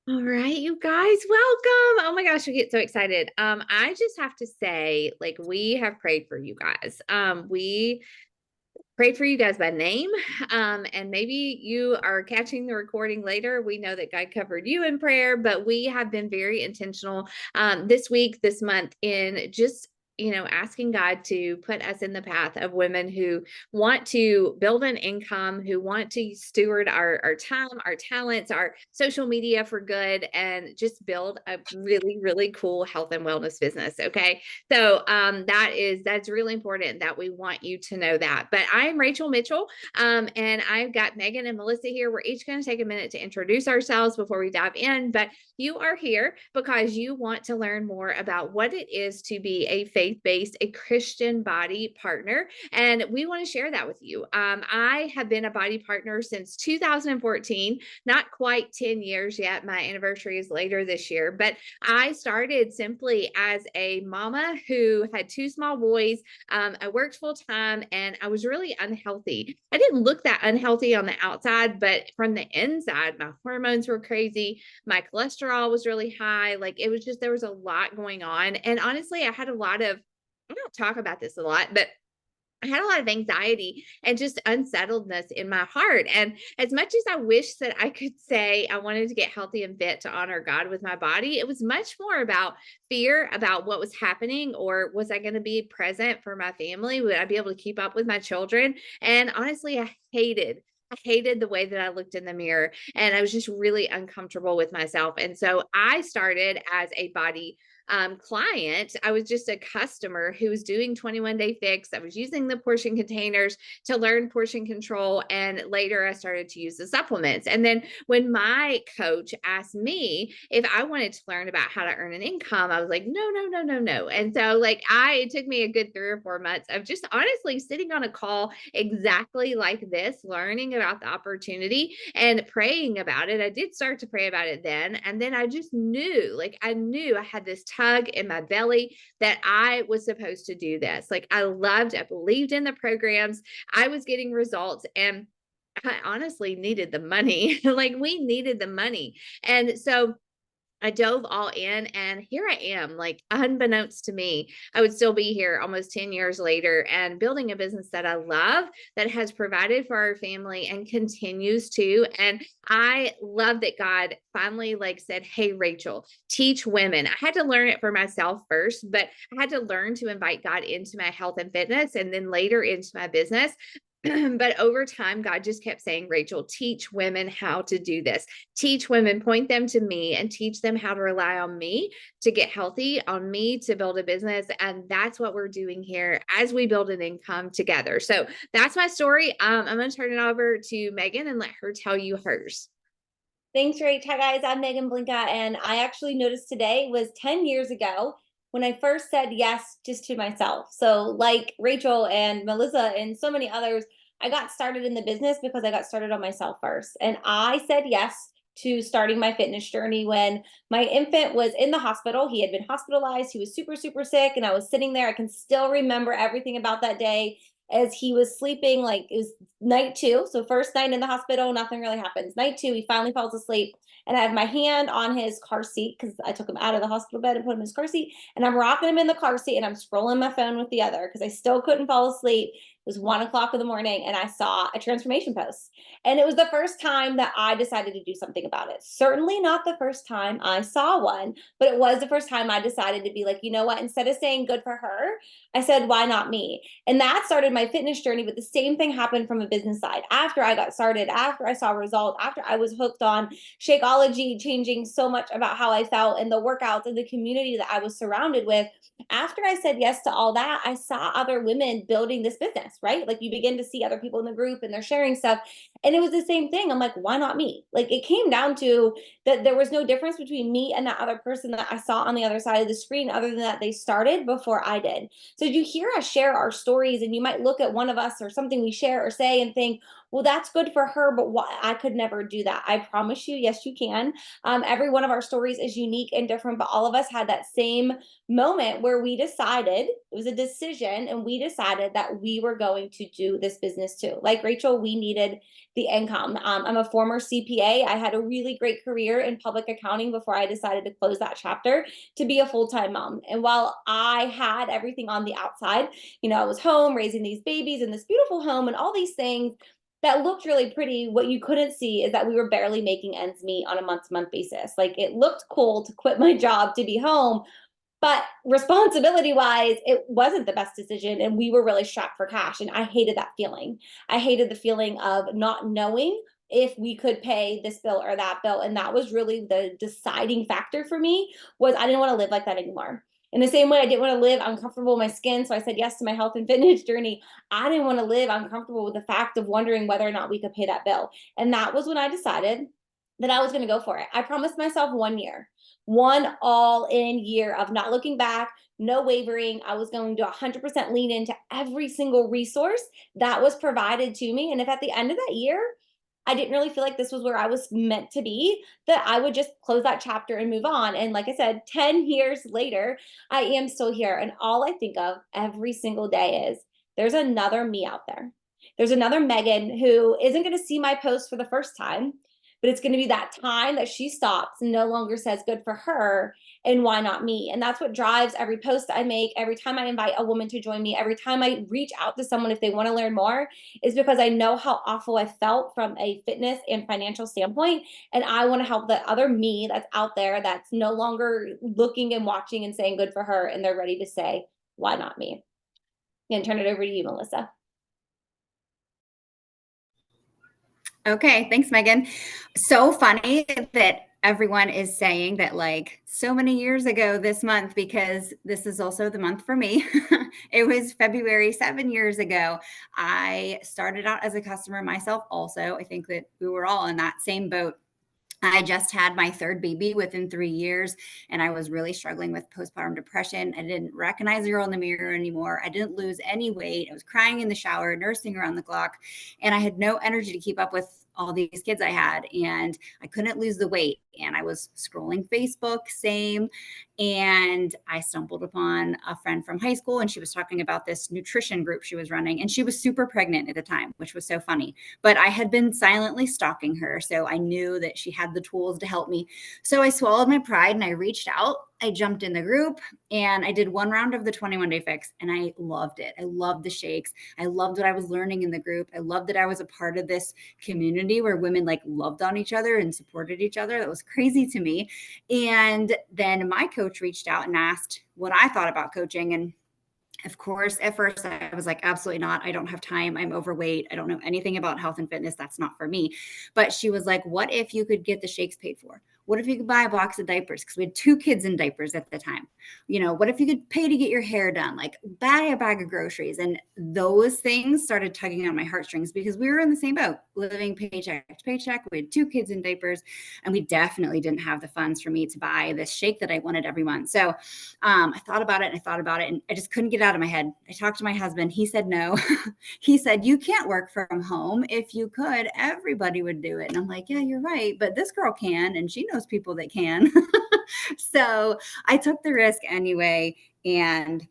All right, you guys, welcome. Oh my gosh, I get so excited. I just have to say, like, we have prayed for you guys. We prayed for you guys by name. And maybe you are catching the recording later. We know that God covered you in prayer, but we have been very intentional this week, this month, in just asking God to put us in the path of women who want to build an income, who want to steward our time, our talents, our social media for good, and just build a really, really cool health and wellness business. Okay. So that's really important that we want you to know that. But I'm Rachel Mitchell, and I've got Megan and Melissa here. We're each going to take a minute to introduce ourselves before we dive in. But you are here because you want to learn more about what it is to be a faith-based, a Christian BODi partner, and we want to share that with you. I have been a BODi partner since 2014, not quite 10 years yet. My anniversary is later this year, but I started simply as a mama who had two small boys. I worked full time and I was really unhealthy. I didn't look that unhealthy on the outside, but from the inside, my hormones were crazy. My cholesterol was really high. Like it was just, there was a lot going on. And honestly, I had a lot of, I don't talk about this a lot, but I had a lot of anxiety and just unsettledness in my heart. And as much as I wish that I could say I wanted to get healthy and fit to honor God with my body, it was much more about fear about what was happening, or was I going to be present for my family? Would I be able to keep up with my children? And honestly, I hated the way that I looked in the mirror, and I was just really uncomfortable with myself. And so I started as a BODi client. I was just a customer who was doing 21-day fix. I was using the portion containers to learn portion control. And later I started to use the supplements. And then when my coach asked me if I wanted to learn about how to earn an income, I was like, no, no, no, no, no. And so it took me a good 3 or 4 months of just honestly sitting on a call exactly like this, learning about the opportunity and praying about it. I did start to pray about it then. And then I just knew, I knew I had this tug in my belly that I was supposed to do this. I believed in the programs. I was getting results, and I honestly needed the money. We needed the money. And so I dove all in, and here I am, unbeknownst to me, I would still be here almost 10 years later and building a business that I love, that has provided for our family and continues to. And I love that God finally said, hey, Rachel, teach women. I had to learn it for myself first, but I had to learn to invite God into my health and fitness and then later into my business. But over time, God just kept saying, Rachel, teach women how to do this. Teach women, point them to me, and teach them how to rely on me to get healthy, on me to build a business. And that's what we're doing here as we build an income together. So that's my story. I'm going to turn it over to Megan and let her tell you hers. Thanks, Rach. Hi, guys. I'm Megan Blinka, and I actually noticed today was 10 years ago when I first said yes just to myself. So, like Rachel and Melissa and so many others, I got started in the business because I got started on myself first. And I said yes to starting my fitness journey when my infant was in the hospital. He had been hospitalized. He was super, super sick. And I was sitting there. I can still remember everything about that day as he was sleeping. Like it was night two. So first night in the hospital, nothing really happens. Night two, he finally falls asleep. And I have my hand on his car seat because I took him out of the hospital bed and put him in his car seat. And I'm rocking him in the car seat and I'm scrolling my phone with the other because I still couldn't fall asleep. It was 1 o'clock in the morning and I saw a transformation post. And it was the first time that I decided to do something about it. Certainly not the first time I saw one, but it was the first time I decided to be like, you know what? Instead of saying good for her, I said, why not me? And that started my fitness journey. But the same thing happened from a business side. After I got started, after I saw results, after I was hooked on Shakeology, changing so much about how I felt and the workouts and the community that I was surrounded with, after I said yes to all that, I saw other women building this business, right? Like you begin to see other people in the group and they're sharing stuff. And it was the same thing. I'm like, why not me? Like it came down to that there was no difference between me and that other person that I saw on the other side of the screen, other than that they started before I did. So you hear us share our stories, and you might look at one of us or something we share or say and think, well, that's good for her, but why? I could never do that. I promise you, yes, you can. Every one of our stories is unique and different, but all of us had that same moment where we decided, it was a decision, and we decided that we were going to do this business too. Like Rachel, we needed the income. I'm a former CPA. I had a really great career in public accounting before I decided to close that chapter to be a full-time mom. And while I had everything on the outside, I was home raising these babies in this beautiful home and all these things that looked really pretty. What you couldn't see is that we were barely making ends meet on a month-to-month basis. Like, it looked cool to quit my job to be home, but responsibility wise, it wasn't the best decision. And we were really strapped for cash. And I hated that feeling. I hated the feeling of not knowing if we could pay this bill or that bill. And that was really the deciding factor for me, was I didn't want to live like that anymore. In the same way I didn't want to live uncomfortable with my skin, so I said yes to my health and fitness journey, I didn't want to live uncomfortable with the fact of wondering whether or not we could pay that bill. And that was when I decided that I was going to go for it. I promised myself 1 year, one all in year of not looking back, no wavering. I was going to 100% lean into every single resource that was provided to me. And if at the end of that year, I didn't really feel like this was where I was meant to be, that I would just close that chapter and move on. And like I said, 10 years later, I am still here. And all I think of every single day is there's another me out there. There's another Megan who isn't going to see my post for the first time, but it's going to be that time that she stops and no longer says good for her, and why not me? And that's what drives every post I make, every time I invite a woman to join me, every time I reach out to someone if they want to learn more, is because I know how awful I felt from a fitness and financial standpoint. And I want to help the other me that's out there that's no longer looking and watching and saying good for her, and they're ready to say, why not me? And turn it over to you, Melissa. Okay, thanks, Megan. So funny that everyone is saying that like so many years ago this month, because this is also the month for me. It was February 7 years ago. I started out as a customer myself also. I think that we were all in that same boat. I just had my third baby within 3 years, and I was really struggling with postpartum depression. I didn't recognize the girl in the mirror anymore. I didn't lose any weight. I was crying in the shower, nursing around the clock, and I had no energy to keep up with all these kids I had, and I couldn't lose the weight. And I was scrolling Facebook, same. And I stumbled upon a friend from high school, and she was talking about this nutrition group she was running, and she was super pregnant at the time, which was so funny. But I had been silently stalking her, so I knew that she had the tools to help me. So I swallowed my pride and I reached out. I jumped in the group and I did one round of the 21-day fix, and I loved it. I loved the shakes. I loved what I was learning in the group. I loved that I was a part of this community where women like loved on each other and supported each other. That was crazy to me. And then my coach reached out and asked what I thought about coaching. And of course, at first I was like, absolutely not. I don't have time. I'm overweight. I don't know anything about health and fitness. That's not for me. But she was like, what if you could get the shakes paid for? What if you could buy a box of diapers? Because we had 2 kids in diapers at the time. What if you could pay to get your hair done? Like, buy a bag of groceries. And those things started tugging on my heartstrings because we were in the same boat, living paycheck to paycheck. We had 2 kids in diapers, and we definitely didn't have the funds for me to buy this shake that I wanted every month. So I thought about it and I thought about it, and I just couldn't get it out of my head. I talked to my husband. He said no. He said, you can't work from home. If you could, everybody would do it. And I'm like, yeah, you're right. But this girl can, and she knows people that can. So I took the risk anyway. And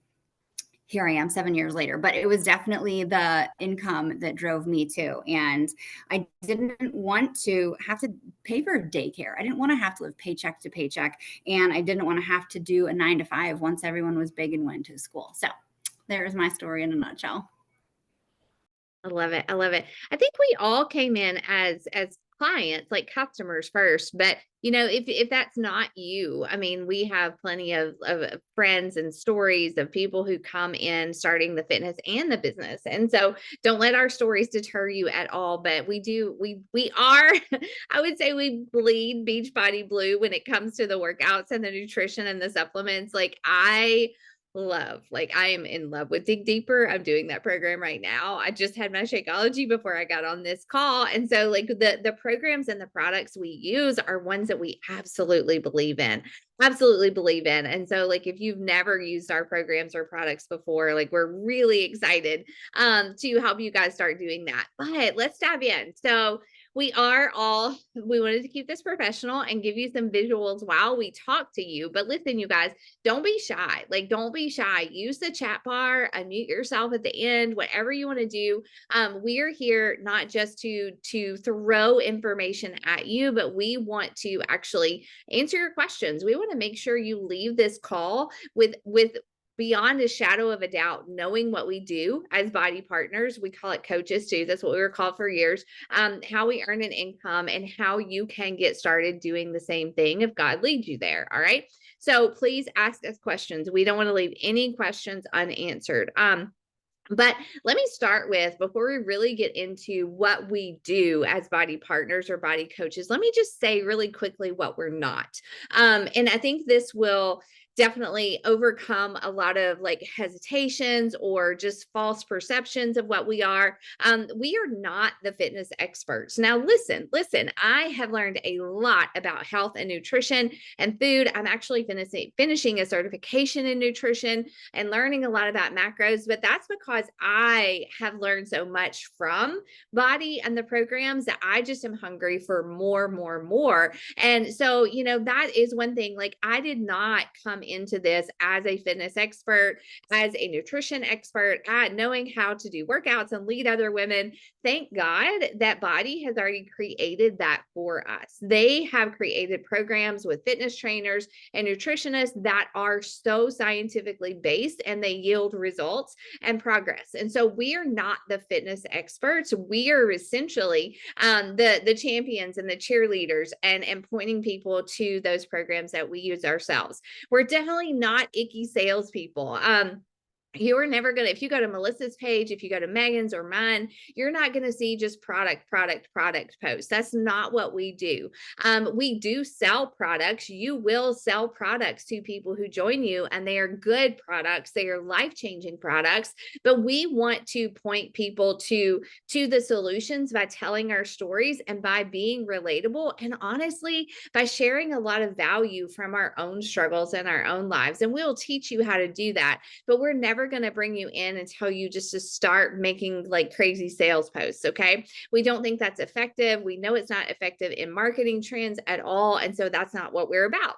here I am 7 years later, but it was definitely the income that drove me too. And I didn't want to have to pay for daycare. I didn't want to have to live paycheck to paycheck. And I didn't want to have to do a 9 to 5 once everyone was big and went to school. So there's my story in a nutshell. I love it. I love it. I think we all came in as clients, like customers first, but if that's not you, I mean, we have plenty of friends and stories of people who come in starting the fitness and the business. And so don't let our stories deter you at all. But we are, I would say we bleed Beachbody Blue when it comes to the workouts and the nutrition and the supplements. Like I am in love with Dig Deeper. I'm doing that program right now. I just had my Shakeology before I got on this call. And so like the programs and the products we use are ones that we absolutely believe in. Absolutely believe in. And so like if you've never used our programs or products before, like we're really excited to help you guys start doing that. But let's dive in. So we wanted to keep this professional and give you some visuals while we talk to you. But listen, you guys, don't be shy. Like, don't be shy. Use the chat bar, unmute yourself at the end, whatever you want to do. We are here not just to throw information at you, but we want to actually answer your questions. We want to make sure you leave this call with beyond a shadow of a doubt, knowing what we do as BODi partners. We call it coaches too. That's what we were called for years. How we earn an income and how you can get started doing the same thing if God leads you there. All right. So please ask us questions. We don't want to leave any questions unanswered. But let me start with, before we really get into what we do as BODi partners or BODi coaches, let me just say really quickly what we're not. And I think this will definitely overcome a lot of like hesitations or just false perceptions of what we are. We are not the fitness experts. Now, listen, I have learned a lot about health and nutrition and food. I'm actually finishing a certification in nutrition and learning a lot about macros, but that's because I have learned so much from BODi and the programs that I just am hungry for more. And so, you know, that is one thing. Like, I did not come into this as a fitness expert, as a nutrition expert, at knowing how to do workouts and lead other women. Thank God that BODi has already created that for us. They have created programs with fitness trainers and nutritionists that are so scientifically based, and they yield results and progress. And so we are not the fitness experts. We are essentially the champions and the cheerleaders, and pointing people to those programs that we use ourselves. We're definitely not icky salespeople. You are never going to, if you go to Melissa's page, if you go to Megan's or mine, you're not going to see just product posts. That's not what we do. We do sell products. You will sell products to people who join you, and they are good products. They are life-changing products, but we want to point people to the solutions by telling our stories and by being relatable, and honestly, by sharing a lot of value from our own struggles and our own lives. And we'll teach you how to do that, but we're never going to bring you in and tell you just to start making like crazy sales posts. Okay. We don't think that's effective. We know it's not effective in marketing trends at all. And so that's not what we're about.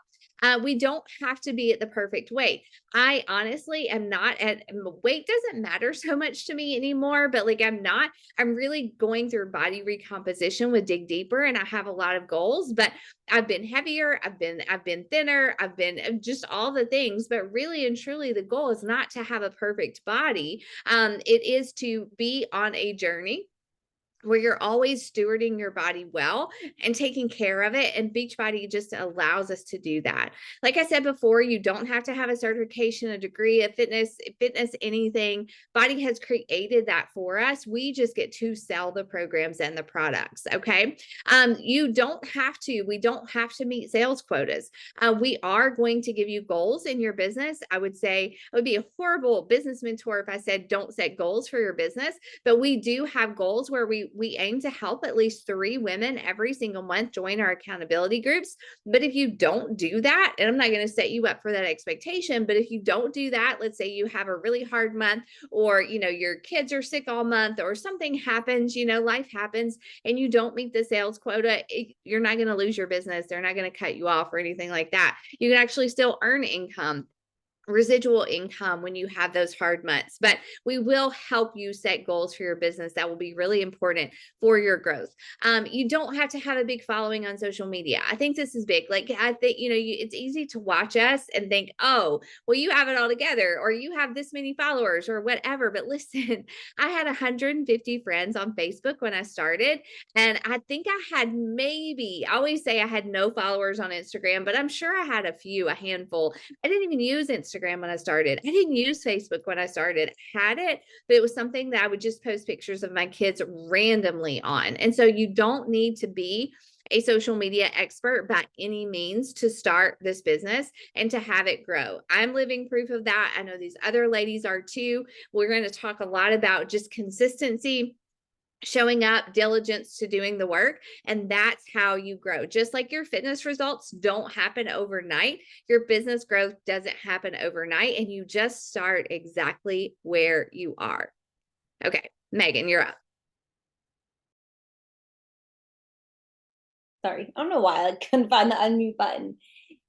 We don't have to be at the perfect weight. I honestly am not at, weight doesn't matter so much to me anymore, but like I'm really going through body recomposition with Dig Deeper, and I have a lot of goals, but I've been heavier, I've been thinner, I've been just all the things, but really and truly the goal is not to have a perfect body. It is to be on a journey where you're always stewarding your body well and taking care of it. And Beachbody just allows us to do that. Like I said before, you don't have to have a certification, a degree, a fitness, anything. BODi has created that for us. We just get to sell the programs and the products. Okay. We don't have to meet sales quotas. We are going to give you goals in your business. I would say it would be a horrible business mentor if I said, don't set goals for your business, but we do have goals where we aim to help at least 3 women every single month join our accountability groups. But if you don't do that, and I'm not going to set you up for that expectation, but if you don't do that, let's say you have a really hard month, or, you know, your kids are sick all month, or something happens, you know, life happens, and you don't meet the sales quota, you're not going to lose your business. They're not going to cut you off or anything like that. You can actually still earn income, residual income, when you have those hard months. But we will help you set goals for your business that will be really important for your growth. You don't have to have a big following on social media. I think this is big. Like, I think, you know, it's easy to watch us and think, oh, well, you have it all together, or you have this many followers or whatever. But listen, I had 150 friends on Facebook when I started. And I think I had I always say I had no followers on Instagram, but I'm sure I had a handful. I didn't even use Instagram when I started. I didn't use Facebook when I started. I had it, but it was something that I would just post pictures of my kids randomly on. And so you don't need to be a social media expert by any means to start this business and to have it grow. I'm living proof of that. I know these other ladies are too. We're going to talk a lot about just consistency, showing up, diligence to doing the work. And that's how you grow. Just like your fitness results don't happen overnight, your business growth doesn't happen overnight, and you just start exactly where you are. Okay, Megan, you're up. Sorry, I don't know why I couldn't find the unmute button.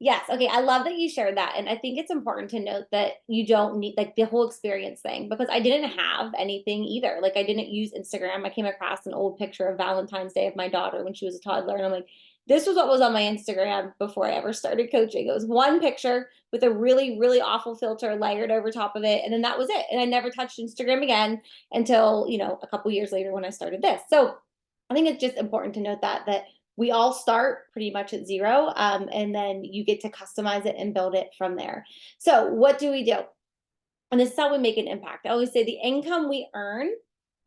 Yes, okay, I love that you shared that. And I think it's important to note that you don't need like the whole experience thing, because I didn't have anything either. Like I didn't use Instagram. I came across an old picture of Valentine's Day of my daughter when she was a toddler. And I'm like, this was what was on my Instagram before I ever started coaching. It was one picture with a really, really awful filter layered over top of it. And then that was it. And I never touched Instagram again until, a couple years later when I started this. So I think it's just important to note that we all start pretty much at zero, and then you get to customize it and build it from there. So what do we do? And this is how we make an impact. I always say the income we earn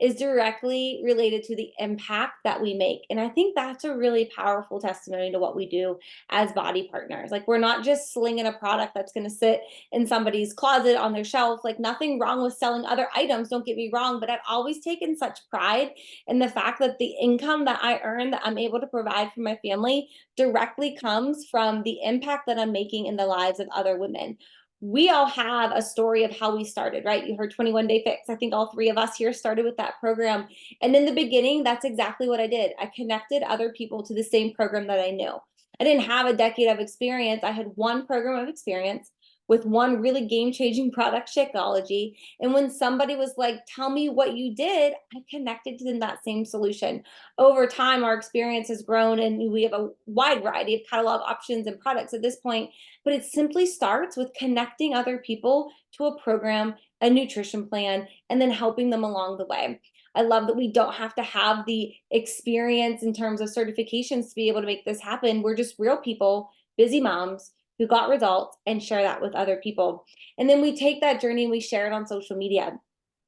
is directly related to the impact that we make. And I think that's a really powerful testimony to what we do as BODi partners. Like we're not just slinging a product that's going to sit in somebody's closet on their shelf. Like nothing wrong with selling other items, don't get me wrong, but I've always taken such pride in the fact that the income that I earn, that I'm able to provide for my family, directly comes from the impact that I'm making in the lives of other women. We all have a story of how we started, right? You heard 21 Day Fix. I think all three of us here started with that program. And in the beginning, that's exactly what I did. I connected other people to the same program that I knew. I didn't have a decade of experience. I had one program of experience with one really game-changing product, Shakeology. And when somebody was like, tell me what you did, I connected to them that same solution. Over time, our experience has grown and we have a wide variety of catalog options and products at this point, but it simply starts with connecting other people to a program, a nutrition plan, and then helping them along the way. I love that we don't have to have the experience in terms of certifications to be able to make this happen. We're just real people, busy moms who got results, and share that with other people. And then we take that journey and we share it on social media.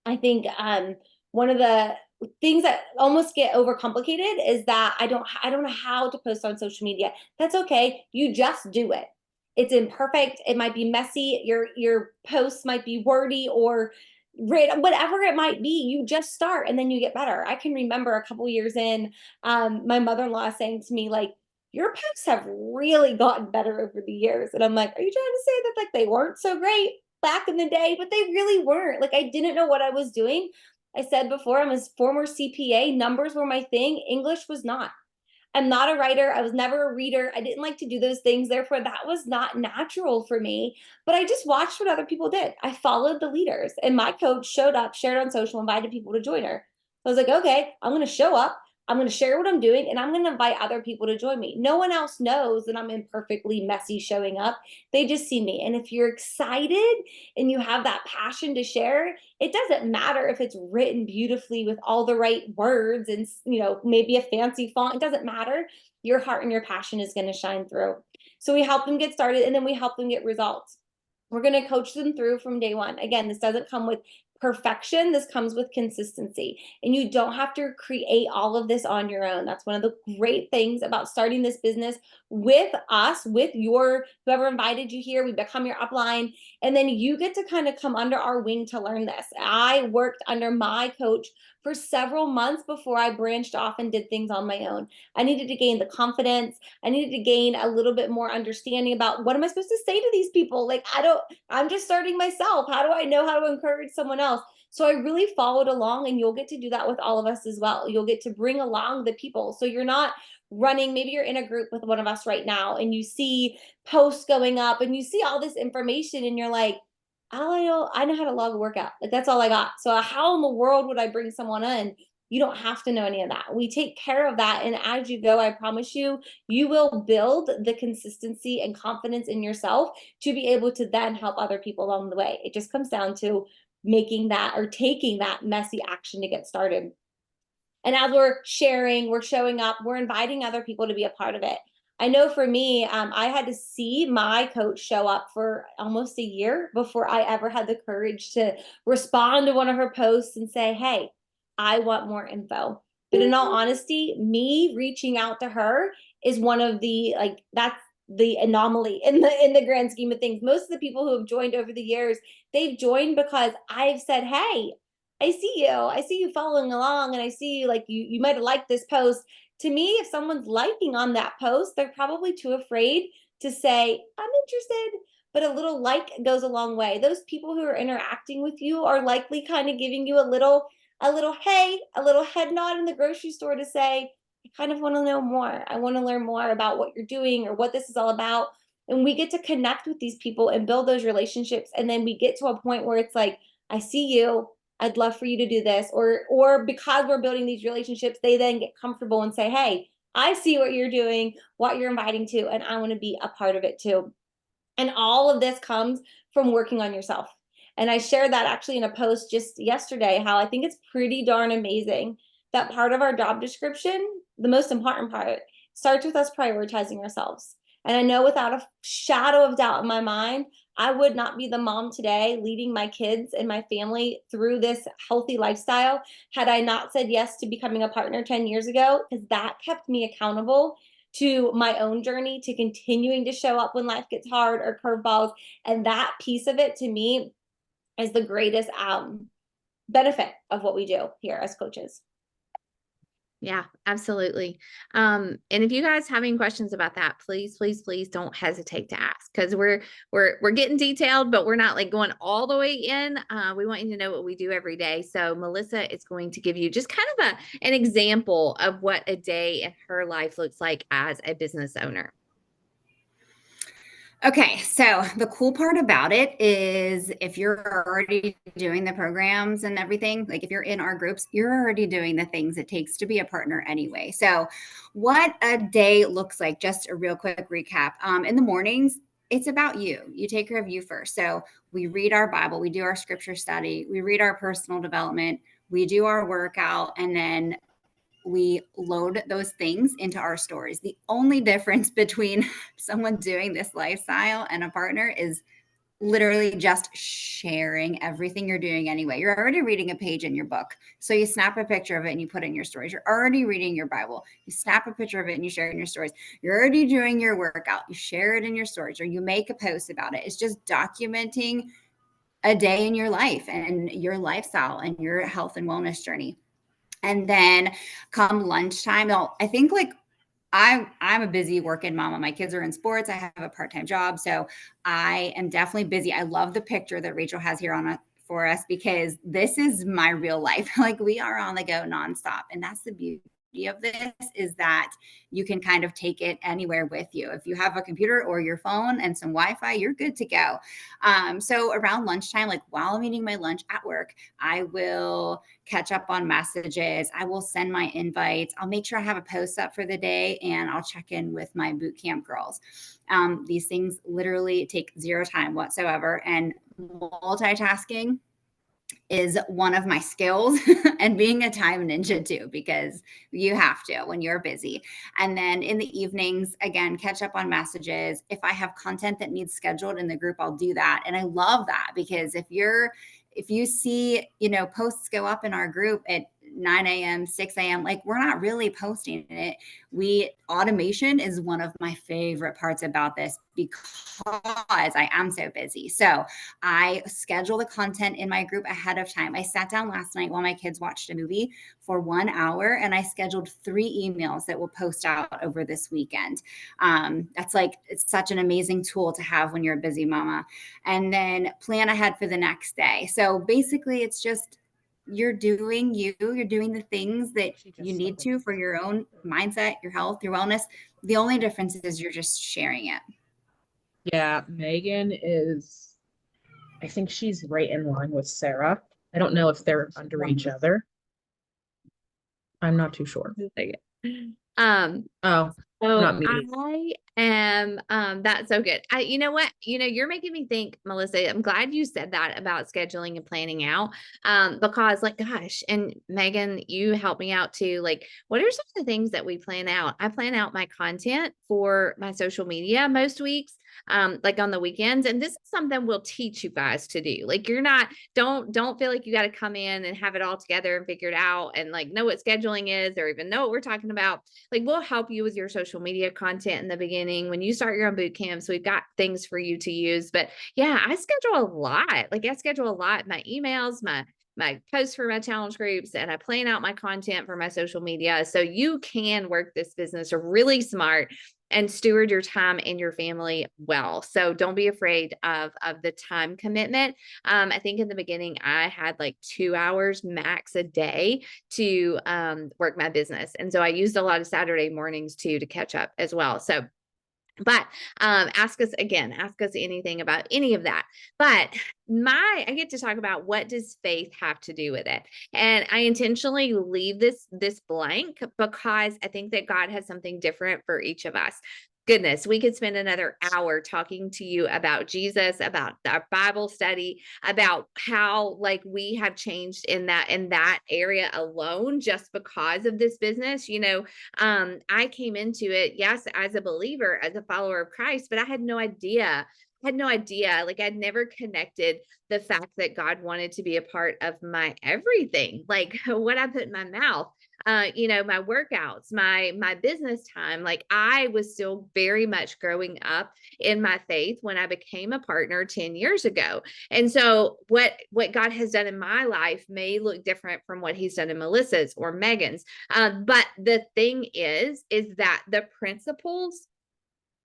I think one of the things that almost get overcomplicated is that I don't know how to post on social media. That's okay. You just do it. It's imperfect. It might be messy. Your posts might be wordy or whatever it might be. You just start and then you get better. I can remember a couple years in, my mother-in-law saying to me, like, your posts have really gotten better over the years. And I'm like, are you trying to say that like they weren't so great back in the day? But they really weren't. Like I didn't know what I was doing. I said before, I'm a former CPA. Numbers were my thing. English was not. I'm not a writer. I was never a reader. I didn't like to do those things. Therefore, that was not natural for me. But I just watched what other people did. I followed the leaders. And my coach showed up, shared on social, invited people to join her. I was like, okay, I'm going to show up. I'm going to share what I'm doing, and I'm going to invite other people to join me. No one else knows that I'm imperfectly messy showing up. They just see me. And if you're excited and you have that passion to share, it doesn't matter if it's written beautifully with all the right words and maybe a fancy font. It doesn't matter. Your heart and your passion is going to shine through. So we help them get started, and then we help them get results. We're going to coach them through from day one. Again, this doesn't come with perfection. This comes with consistency, and you don't have to create all of this on your own. That's one of the great things about starting this business with us, with whoever invited you here. We become your upline, and then you get to kind of come under our wing to learn this. I worked under my coach for several months before I branched off and did things on my own. I needed to gain the confidence. I needed to gain a little bit more understanding about what am I supposed to say to these people? Like, I'm just starting myself. How do I know how to encourage someone else? So I really followed along, and you'll get to do that with all of us as well. You'll get to bring along the people. So you're not running, maybe you're in a group with one of us right now and you see posts going up and you see all this information and you're like, I know how to log a workout. Like that's all I got. So how in the world would I bring someone in? You don't have to know any of that. We take care of that. And as you go, I promise you, you will build the consistency and confidence in yourself to be able to then help other people along the way. It just comes down to making that or taking that messy action to get started. And as we're sharing, we're showing up, we're inviting other people to be a part of it. I know for me, I had to see my coach show up for almost a year before I ever had the courage to respond to one of her posts and say, hey, I want more info. But in all honesty, me reaching out to her is one of the, like, that's the anomaly in the grand scheme of things. Most of the people who have joined over the years, they've joined because I've said, hey, I see you following along, and I see you, like, you might have liked this post. To me, if someone's liking on that post, they're probably too afraid to say, I'm interested, but a little like goes a long way. Those people who are interacting with you are likely kind of giving you a little hey, a little head nod in the grocery store to say, I kind of want to know more. I want to learn more about what you're doing or what this is all about. And we get to connect with these people and build those relationships. And then we get to a point where it's like, I see you. I'd love for you to do this. Or because we're building these relationships, they then get comfortable and say, hey, I see what you're doing, what you're inviting to, and I want to be a part of it too. And all of this comes from working on yourself. And I shared that actually in a post just yesterday, how I think it's pretty darn amazing that part of our job description, the most important part, starts with us prioritizing ourselves. And I know without a shadow of doubt in my mind, I would not be the mom today leading my kids and my family through this healthy lifestyle had I not said yes to becoming a partner 10 years ago, because that kept me accountable to my own journey, to continuing to show up when life gets hard or curveballs. And that piece of it to me is the greatest benefit of what we do here as coaches. Yeah, absolutely. And if you guys have any questions about that, please, please, please don't hesitate to ask, because we're getting detailed, but we're not like going all the way in. We want you to know what we do every day. So Melissa is going to give you just kind of an example of what a day in her life looks like as a business owner. Okay, so the cool part about it is if you're already doing the programs and everything, like if you're in our groups, you're already doing the things it takes to be a partner anyway. So what a day looks like, just a real quick recap. In the mornings, it's about you. You take care of you first. So we read our Bible, we do our scripture study, we read our personal development, we do our workout, and then we load those things into our stories. The only difference between someone doing this lifestyle and a partner is literally just sharing everything you're doing anyway. You're already reading a page in your book. So you snap a picture of it and you put it in your stories. You're already reading your Bible. You snap a picture of it and you share it in your stories. You're already doing your workout. You share it in your stories, or you make a post about it. It's just documenting a day in your life and your lifestyle and your health and wellness journey. And then come lunchtime, I think like I'm a busy working mama. My kids are in sports. I have a part-time job. So I am definitely busy. I love the picture that Rachel has here for us, because this is my real life. Like we are on the go nonstop. And that's the beauty of this, is that you can kind of take it anywhere with you. If you have a computer or your phone and some Wi-Fi, you're good to go. So around lunchtime, like while I'm eating my lunch at work, I will catch up on messages. I will send my invites. I'll make sure I have a post up for the day, and I'll check in with my boot camp girls. These things literally take zero time whatsoever. And multitasking is one of my skills, and being a time ninja too, because you have to when you're busy. And then in the evenings, again, catch up on messages. If I have content that needs scheduled in the group, I'll do that. And I love that, because if you see, posts go up in our group at 9 a.m., 6 a.m., like we're not really posting it. Automation is one of my favorite parts about this, because I am so busy. So I schedule the content in my group ahead of time. I sat down last night while my kids watched a movie for 1 hour, and I scheduled 3 emails that will post out over this weekend. It's such an amazing tool to have when you're a busy mama. And then plan ahead for the next day. So basically it's just, you're doing the things that you need to for your own mindset, your health, your wellness. The only difference is you're just sharing it. Yeah, Megan is, I think she's right in line with Sarah. I don't know if they're under each other. I'm not too sure. Oh, So not muted. I am, that's so good. You know what, you're making me think, Melissa, I'm glad you said that about scheduling and planning out. Because like, gosh, and Megan, you help me out too. Like, what are some of the things that we plan out? I plan out my content for my social media most weeks, like on the weekends. And this is something we'll teach you guys to do. Like, don't feel like you got to come in and have it all together and figure it out and like know what scheduling is or even know what we're talking about. Like, we'll help you with your social media content in the beginning. When you start your own boot camps, we've got things for you to use. But yeah, I schedule a lot. Like, I schedule a lot, my emails, my posts for my challenge groups, and I plan out my content for my social media. So you can work this business really smart and steward your time and your family well. So don't be afraid of the time commitment. I think in the beginning I had like 2 hours max a day to work my business. And so I used a lot of Saturday mornings too to catch up as well. So but ask us anything about any of that. But I get to talk about, what does faith have to do with it? And I intentionally leave this blank because I think that God has something different for each of us. Goodness, we could spend another hour talking to you about Jesus, about our Bible study, about how like we have changed in that area alone just because of this business. I came into it, yes, as a believer, as a follower of Christ, but I had no idea. Like I'd never connected the fact that God wanted to be a part of my everything, like what I put in my mouth, my workouts, my business time. Like I was still very much growing up in my faith when I became a partner 10 years ago. And so what God has done in my life may look different from what he's done in Melissa's or Megan's. But the thing is that the principles,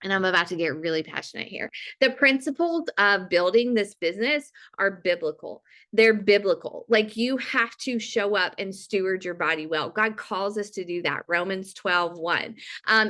and I'm about to get really passionate here. The principles of building this business are biblical. They're biblical. Like you have to show up and steward your body well. God calls us to do that. Romans 12:1.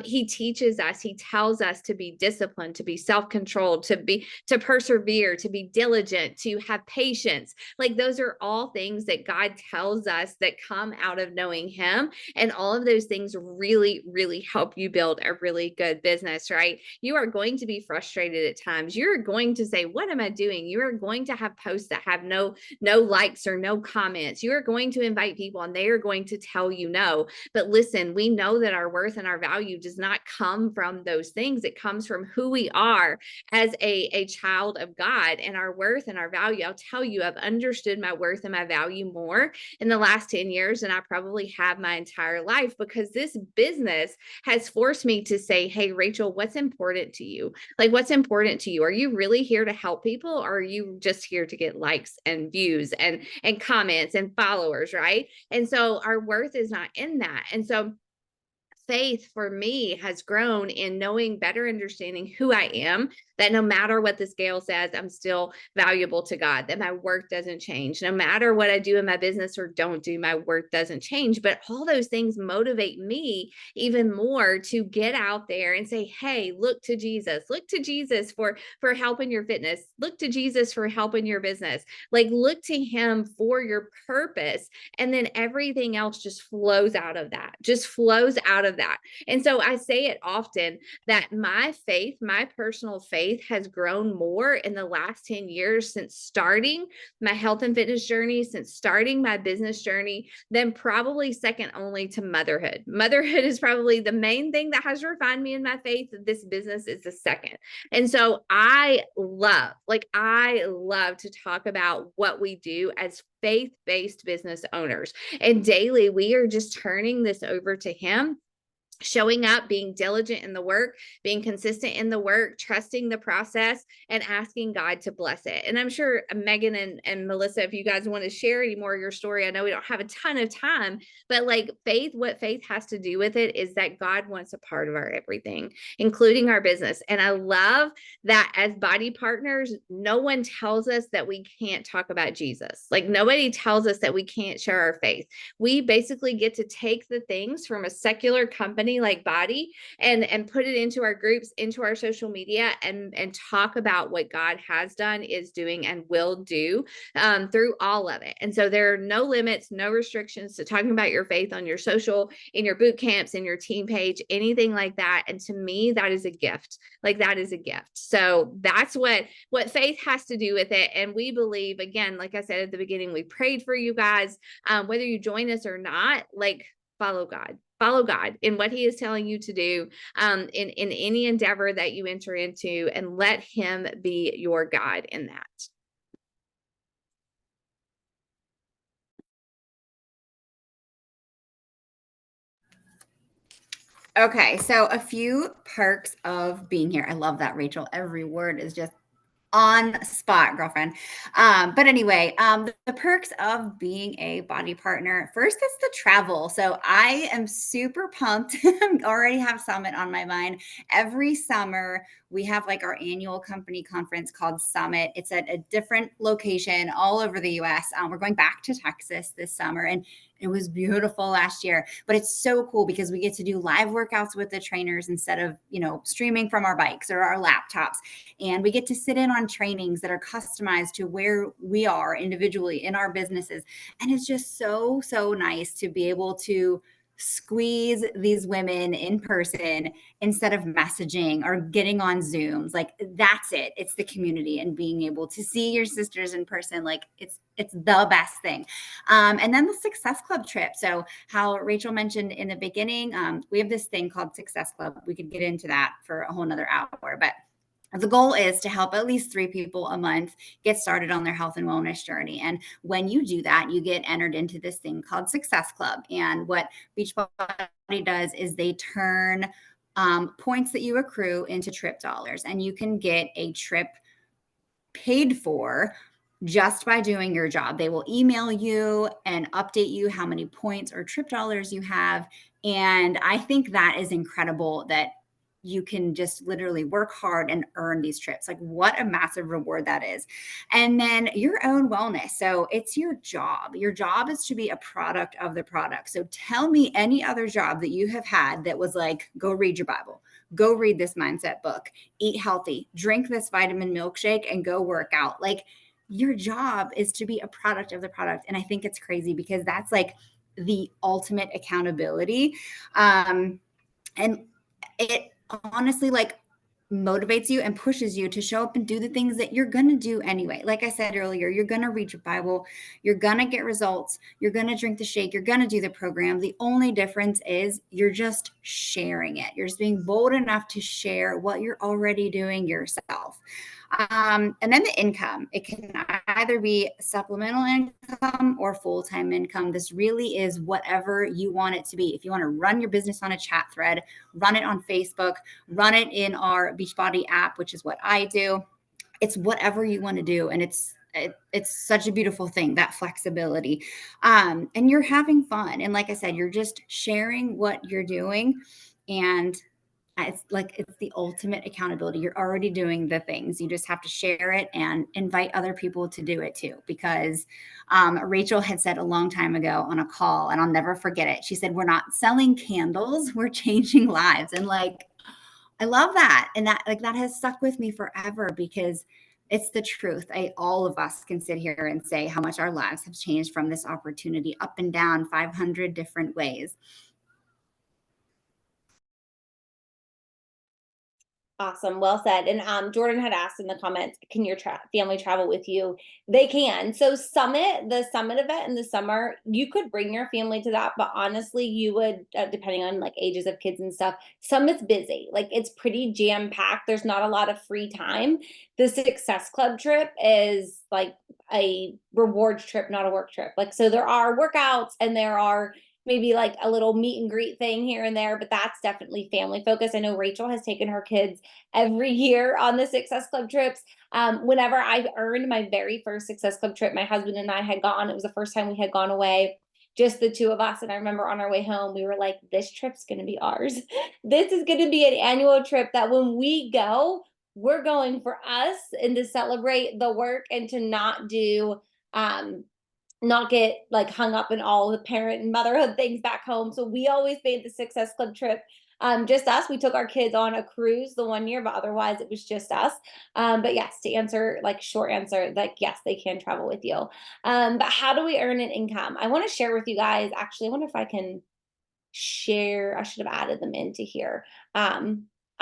He teaches us, he tells us to be disciplined, to be self-controlled, to persevere, to be diligent, to have patience. Like those are all things that God tells us that come out of knowing him. And all of those things really, really help you build a really good business, right? You are going to be frustrated at times. You're going to say, what am I doing? You are going to have posts that have no likes or no comments. You are going to invite people and they are going to tell you no. But listen, we know that our worth and our value does not come from those things. It comes from who we are as a child of God, and our worth and our value. I'll tell you, I've understood my worth and my value more in the last 10 years than I probably have my entire life, because this business has forced me to say, hey, Rachel, what's important to you? Like, what's important to you? Are you really here to help people, or are you just here to get likes and views and comments and followers, right? And so our worth is not in that. And so faith for me has grown in knowing, better understanding who I am, that no matter what the scale says, I'm still valuable to God, that my worth doesn't change. No matter what I do in my business or don't do, my worth doesn't change. But all those things motivate me even more to get out there and say, hey, look to Jesus. Look to Jesus for helping your fitness. Look to Jesus for helping your business. Like, look to him for your purpose. And then everything else just flows out of that, that. And so I say it often that my faith, my personal faith, has grown more in the last 10 years since starting my health and fitness journey, since starting my business journey, than probably second only to motherhood. Motherhood is probably the main thing that has refined me in my faith. This business is the second. And so I love to talk about what we do as faith-based business owners. And daily, we are just turning this over to him, showing up, being diligent in the work, being consistent in the work, trusting the process, and asking God to bless it. And I'm sure Megan and Melissa, if you guys want to share any more of your story, I know we don't have a ton of time, but like faith, what faith has to do with it is that God wants a part of our everything, including our business. And I love that as BODi partners, no one tells us that we can't talk about Jesus. Like nobody tells us that we can't share our faith. We basically get to take the things from a secular company like BODi and put it into our groups, into our social media, and talk about what God has done, is doing, and will do through all of it. And so there are no limits, no restrictions to talking about your faith on your social, in your boot camps, in your team page, anything like that. And to me, that is a gift. Like that is a gift. So that's what faith has to do with it. And we believe, again, like I said at the beginning, we prayed for you guys, whether you join us or not, like follow God in what he is telling you to do, in any endeavor that you enter into, and let him be your guide in that. Okay, so a few perks of being here. I love that, Rachel. Every word is just On spot, girlfriend. But anyway, the perks of being a BODi partner. First, it's the travel. So I am super pumped. Already have Summit on my mind. Every summer, we have like our annual company conference called Summit. It's at a different location all over the US. We're going back to Texas this summer, and it was beautiful last year. But it's so cool because we get to do live workouts with the trainers instead of, streaming from our bikes or our laptops. And we get to sit in on trainings that are customized to where we are individually in our businesses. And it's just so, so nice to be able to squeeze these women in person instead of messaging or getting on Zooms. Like, that's it. It's the community and being able to see your sisters in person. Like, it's the best thing. And then the Success Club trip. So how Rachel mentioned in the beginning, we have this thing called Success Club. We could get into that for a whole nother hour, but the goal is to help at least 3 people a month get started on their health and wellness journey. And when you do that, you get entered into this thing called Success Club. And what Beachbody does is they turn points that you accrue into trip dollars, and you can get a trip paid for just by doing your job. They will email you and update you how many points or trip dollars you have. And I think that is incredible that you can just literally work hard and earn these trips. Like, what a massive reward that is. And then your own wellness. So it's your job. Your job is to be a product of the product. So tell me any other job that you have had that was like, go read your Bible, go read this mindset book, eat healthy, drink this vitamin milkshake, and go work out. Like, your job is to be a product of the product. And I think it's crazy because that's like the ultimate accountability. And it honestly like motivates you and pushes you to show up and do the things that you're going to do anyway. Like I said earlier, you're going to read your Bible, you're going to get results, you're going to drink the shake, you're going to do the program. The only difference is you're just sharing it. You're just being bold enough to share what you're already doing yourself. And then the income, it can either be supplemental income or full-time income. This really is whatever you want it to be. If you want to run your business on a chat thread, run it on Facebook, run it in our Beachbody app, which is what I do. It's whatever you want to do. And it's such a beautiful thing, that flexibility. And you're having fun. And like I said, you're just sharing what you're doing. And it's the ultimate accountability. You're already doing the things. You just have to share it and invite other people to do it too. Because Rachel had said a long time ago on a call, and I'll never forget it. She said, "We're not selling candles, we're changing lives." And like, I love that. And that has stuck with me forever because it's the truth. All of us can sit here and say how much our lives have changed from this opportunity, up and down 500 different ways. Awesome. Well said. And Jordan had asked in the comments, can your family travel with you? They can. So the summit event in the summer, you could bring your family to that, but honestly, you would, depending on like ages of kids and stuff, summit's busy. Like, it's pretty jam packed. There's not a lot of free time. The Success Club trip is like a rewards trip, not a work trip. Like, so there are workouts and there are maybe like a little meet and greet thing here and there, but that's definitely family focused. I know Rachel has taken her kids every year on the Success Club trips. Whenever I earned my very first Success Club trip, my husband and I had gone. It was the first time we had gone away, just the two of us. And I remember on our way home, we were like, this trip's going to be ours. This is going to be an annual trip that when we go, we're going for us and to celebrate the work and to not get like hung up in all the parent and motherhood things back home. So we always made the Success Club trip just us. We took our kids on a cruise the one year, but otherwise it was just us. But yes, to answer like short answer, like yes, they can travel with you. But how do we earn an income? I want to share with you guys. Actually, I wonder if I can share. I should have added them into here.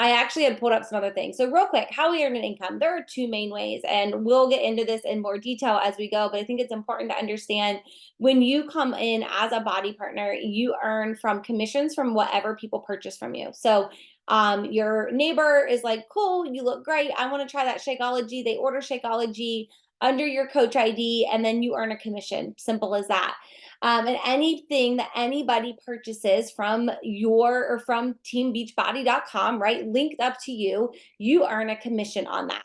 I actually had pulled up some other things. So real quick, how we earn an income. There are 2 main ways, and we'll get into this in more detail as we go, but I think it's important to understand when you come in as a BODi partner, you earn from commissions from whatever people purchase from you. So your neighbor is like, cool, you look great. I want to try that Shakeology. They order Shakeology under your coach ID, and then you earn a commission. Simple as that. And anything that anybody purchases from Team Beachbody.com, right, linked up to you, you earn a commission on that.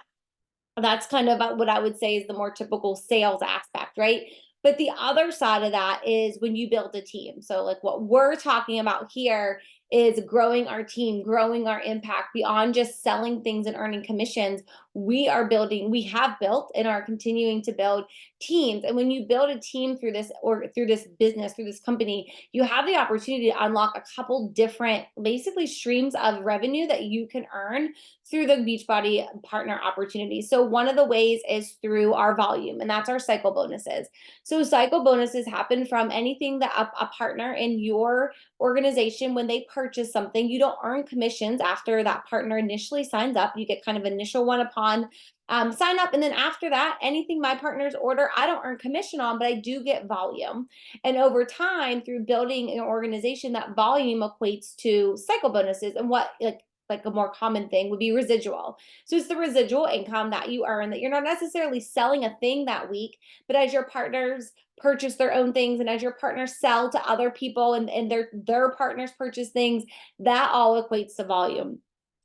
That's kind of what I would say is the more typical sales aspect, right? But the other side of that is when you build a team. So, like what we're talking about here is growing our team, growing our impact beyond just selling things and earning commissions. We have built and are continuing to build teams. And when you build a team through this or through this business, through this company, you have the opportunity to unlock a couple different basically streams of revenue that you can earn through the Beachbody partner opportunity. So one of the ways is through our volume, and that's our cycle bonuses. So cycle bonuses happen from anything that a partner in your organization, when they purchase something, you don't earn commissions after that partner initially signs up. You get kind of initial one upon sign up. And then after that, anything my partners order, I don't earn commission on, but I do get volume. And over time, through building an organization, that volume equates to cycle bonuses. And what like a more common thing would be residual. So it's the residual income that you earn that you're not necessarily selling a thing that week, but as your partners purchase their own things and as your partners sell to other people and their partners purchase things, that all equates to volume.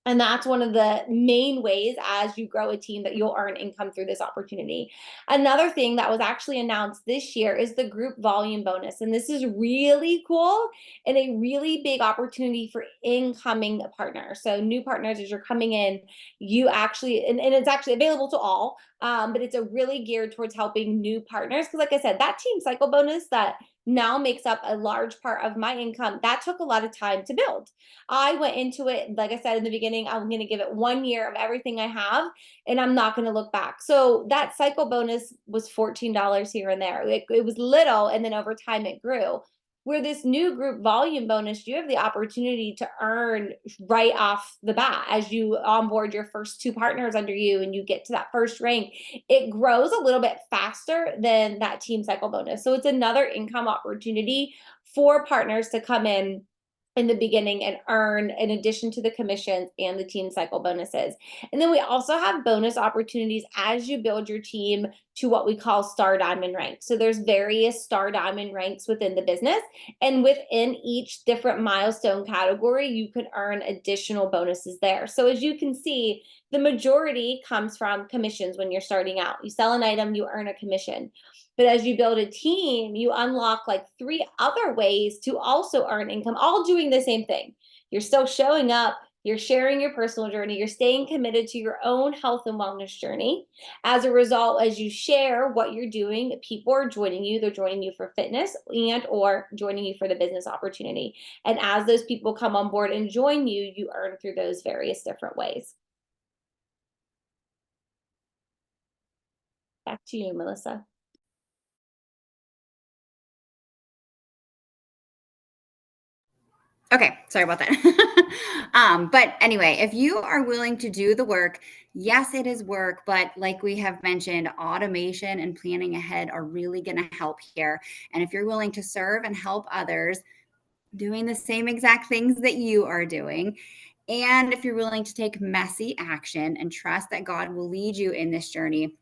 And that's one of the main ways as you grow a team that you'll earn income through this opportunity. Another thing that was actually announced this year is the group volume bonus. And this is really cool and a really big opportunity for incoming partners. So new partners, as you're coming in, you actually, and it's actually available to all, but it's a really geared towards helping new partners. Because like I said, that team cycle bonus that now makes up a large part of my income, that took a lot of time to build. I went into it, like I said in the beginning, I'm going to give it 1 year of everything I have, and I'm not going to look back. So that cycle bonus was $14 here and there. It was little, and then over time it grew. Where this new group volume bonus, you have the opportunity to earn right off the bat as you onboard your first 2 partners under you and you get to that first rank. It grows a little bit faster than that team cycle bonus. So it's another income opportunity for partners to come in the beginning and earn in addition to the commissions and the team cycle bonuses. And then we also have bonus opportunities as you build your team to what we call star diamond ranks. So there's various star diamond ranks within the business, and within each different milestone category, you can earn additional bonuses there. So as you can see, the majority comes from commissions when you're starting out. You sell an item, you earn a commission. But as you build a team, you unlock like 3 other ways to also earn income, all doing the same thing. You're still showing up, you're sharing your personal journey, you're staying committed to your own health and wellness journey. As a result, as you share what you're doing, people are joining you. They're joining you for fitness and or joining you for the business opportunity. And as those people come on board and join you, you earn through those various different ways. Back to you, Melissa. Okay, sorry about that. But anyway, if you are willing to do the work, yes, it is work, but like we have mentioned, automation and planning ahead are really going to help here. And if you're willing to serve and help others doing the same exact things that you are doing, and if you're willing to take messy action and trust that God will lead you in this journey,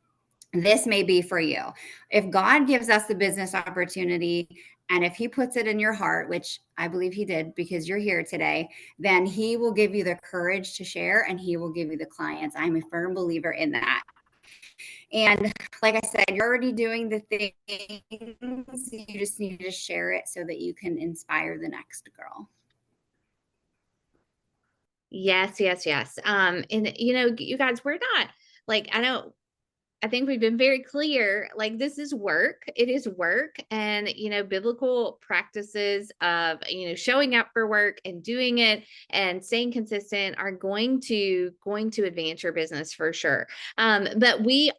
this may be for you. If God gives us the business opportunity and if he puts it in your heart, which I believe he did because you're here today, then he will give you the courage to share and he will give you the clients. I'm a firm believer in that. And like I said, you're already doing the things. You just need to share it so that you can inspire the next girl. Yes, yes, yes. And you guys, we're not like, I think we've been very clear, like this is work. It is work. And, biblical practices of, showing up for work and doing it and staying consistent are going to advance your business for sure. But we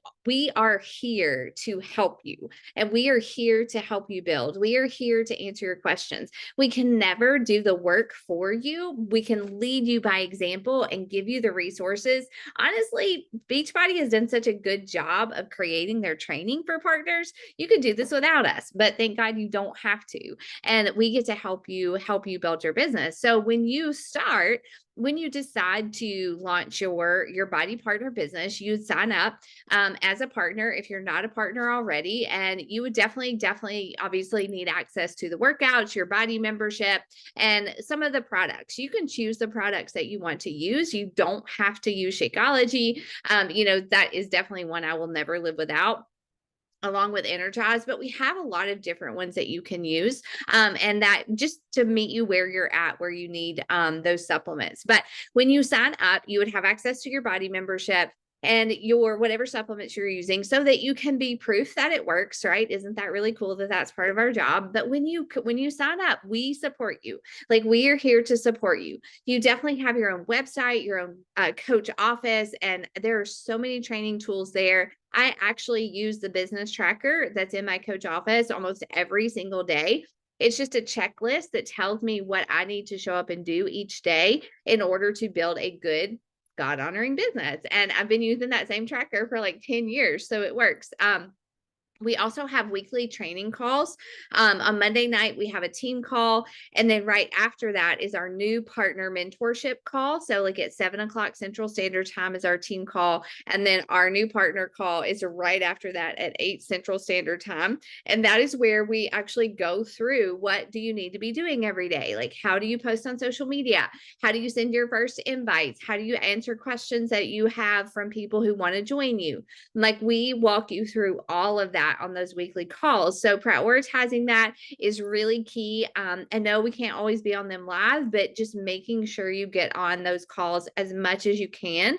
are here to help you, and we are here to help you build. We are here to answer your questions. We can never do the work for you. We can lead you by example and give you the resources. Honestly, Beachbody has done such a good job of creating their training for partners. You could do this without us, but thank God you don't have to. And we get to help you build your business. So when you start, when you decide to launch your BODi partner business, you would sign up as a partner if you're not a partner already. And you would definitely obviously need access to the workouts, your BODi membership, and some of the products. You can choose the products that you want to use. You don't have to use Shakeology. That is definitely one I will never live without, along with Energize, but we have a lot of different ones that you can use, and that just to meet you where you're at, where you need those supplements. But when you sign up, you would have access to your BODi membership and your whatever supplements you're using, so that you can be proof that it works, right? Isn't that really cool that that's part of our job? But when you sign up, we support you. Like, we are here to support you. You definitely have your own website, your own coach office, and there are so many training tools there. I actually use the business tracker that's in my coach office almost every single day. It's just a checklist that tells me what I need to show up and do each day in order to build a good, God honoring business. And I've been using that same tracker for like 10 years. So it works. We also have weekly training calls. On Monday night, we have a team call. And then right after that is our new partner mentorship call. So like at 7 o'clock Central Standard Time is our team call. And then our new partner call is right after that at 8 Central Standard Time. And that is where we actually go through, what do you need to be doing every day? Like, how do you post on social media? How do you send your first invites? How do you answer questions that you have from people who want to join you? Like, we walk you through all of that on those weekly calls. So prioritizing that is really key. I know we can't always be on them live, but just making sure you get on those calls as much as you can.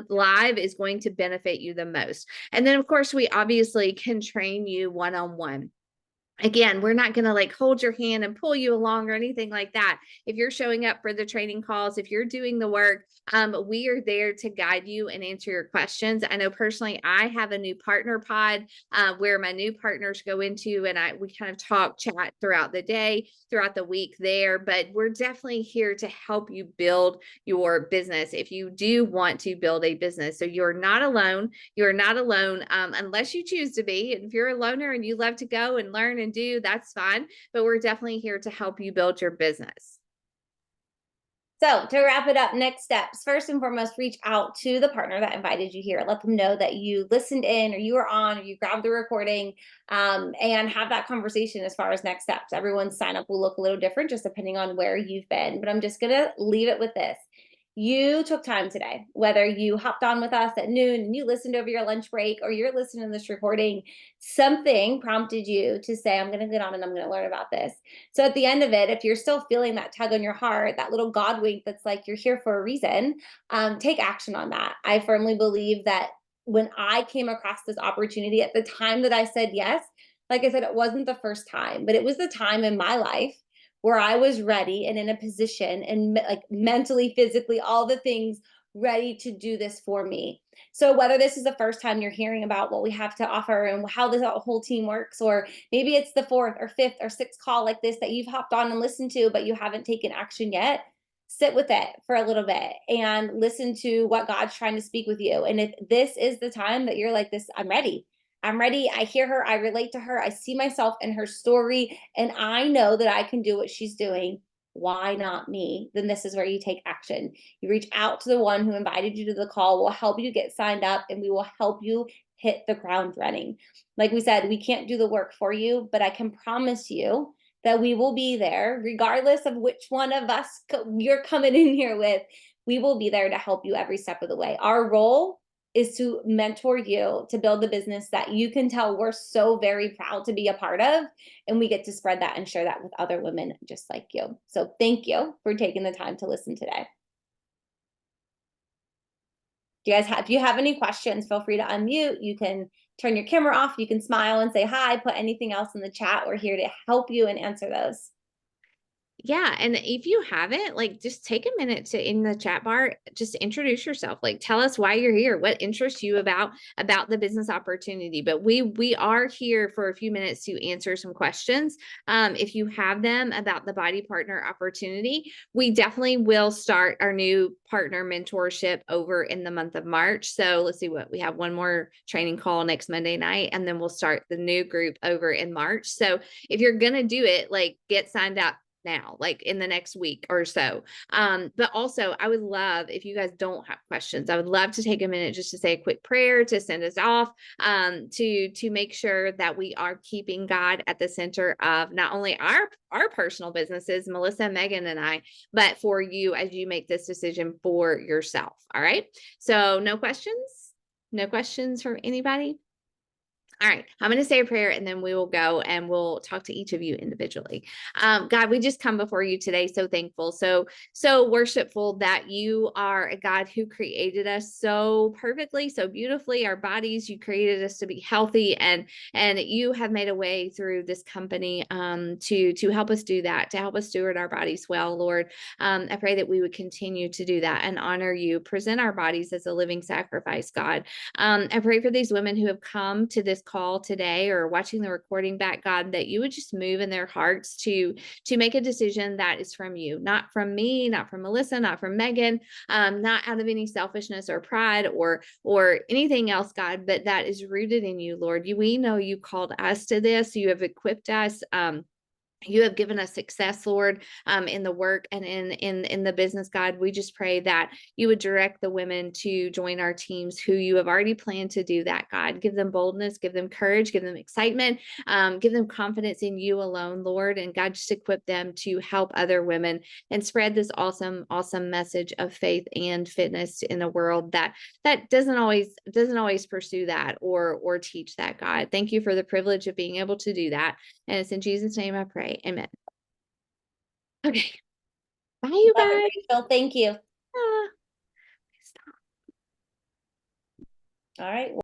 Live is going to benefit you the most. And then of course, we obviously can train you one-on-one. Again, we're not going to like hold your hand and pull you along or anything like that. If you're showing up for the training calls, if you're doing the work, we are there to guide you and answer your questions. I know personally, I have a new partner pod where my new partners go into, and we kind of chat throughout the day, throughout the week there. But we're definitely here to help you build your business if you do want to build a business. So you're not alone. You're not alone unless you choose to be. And if you're a loner and you love to go and learn and do, that's fine. But we're definitely here to help you build your business. So to wrap it up, next steps. First and foremost, reach out to the partner that invited you here. Let them know that you listened in, or you were on, or you grabbed the recording, and have that conversation as far as next steps. Everyone's sign up will look a little different just depending on where you've been. But I'm just going to leave it with this. You took time today, whether you hopped on with us at noon and you listened over your lunch break, or you're listening to this recording, something prompted you to say, I'm going to get on and I'm going to learn about this. So at the end of it, if you're still feeling that tug on your heart, that little God wink that's like, you're here for a reason, take action on that. I firmly believe that when I came across this opportunity at the time that I said yes, like I said, it wasn't the first time, but it was the time in my life where I was ready and in a position and like mentally, physically, all the things ready to do this for me. So whether this is the first time you're hearing about what we have to offer and how this whole team works, or maybe it's the 4th or 5th or 6th call like this that you've hopped on and listened to, but you haven't taken action yet, sit with it for a little bit and listen to what God's trying to speak with you. And if this is the time that you're like this, I'm ready. I'm ready. I hear her. I relate to her. I see myself in her story, and I know that I can do what she's doing. Why not me? Then this is where you take action. You reach out to the one who invited you to the call. We'll help you get signed up, and we will help you hit the ground running. Like we said, we can't do the work for you, but I can promise you that we will be there regardless of which one of us you're coming in here with. We will be there to help you every step of the way. Our role is to mentor you to build the business that you can tell we're so very proud to be a part of, and we get to spread that and share that with other women just like you. So thank you for taking the time to listen today. If you have any questions, feel free to unmute. You can turn your camera off. You can smile and say hi, put anything else in the chat. We're here to help you and answer those. Yeah. And if you haven't, like, just take a minute to, in the chat bar, just introduce yourself. Like, tell us why you're here, what interests you about the business opportunity. But we are here for a few minutes to answer some questions. If you have them about the BODi partner opportunity, we definitely will start our new partner mentorship over in the month of March. So let's see, what we have, one more training call next Monday night, and then we'll start the new group over in March. So if you're going to do it, like, get signed up now, like in the next week or so. But also I would love if you guys don't have questions, I would love to take a minute just to say a quick prayer to send us off, to make sure that we are keeping God at the center of not only our personal businesses, Melissa, Megan, and I, but for you as you make this decision for yourself. All right. So no questions? No questions from anybody? All right, I'm going to say a prayer and then we will go and we'll talk to each of you individually. God, we just come before you today so thankful, so worshipful that you are a God who created us so perfectly, so beautifully. Our bodies, you created us to be healthy, and you have made a way through this company to help us do that, to help us steward our bodies well, Lord. I pray that we would continue to do that and honor you, present our bodies as a living sacrifice, God. I pray for these women who have come to this call today or watching the recording back, God, that you would just move in their hearts to make a decision that is from you, not from me, not from Melissa, not from Megan, not out of any selfishness or pride or anything else, God, but that is rooted in you, Lord. We know you called us to this. You have equipped us. You have given us success, Lord, in the work and in the business, God. We just pray that you would direct the women to join our teams who you have already planned to do that, God. Give them boldness, give them courage, give them excitement, give them confidence in you alone, Lord. And God, just equip them to help other women and spread this awesome, awesome message of faith and fitness in a world that doesn't always pursue that or teach that, God. Thank you for the privilege of being able to do that. And it's in Jesus' name I pray. Amen. Okay. Bye, you Love guys. it, Rachel. Thank you. Ah. All right.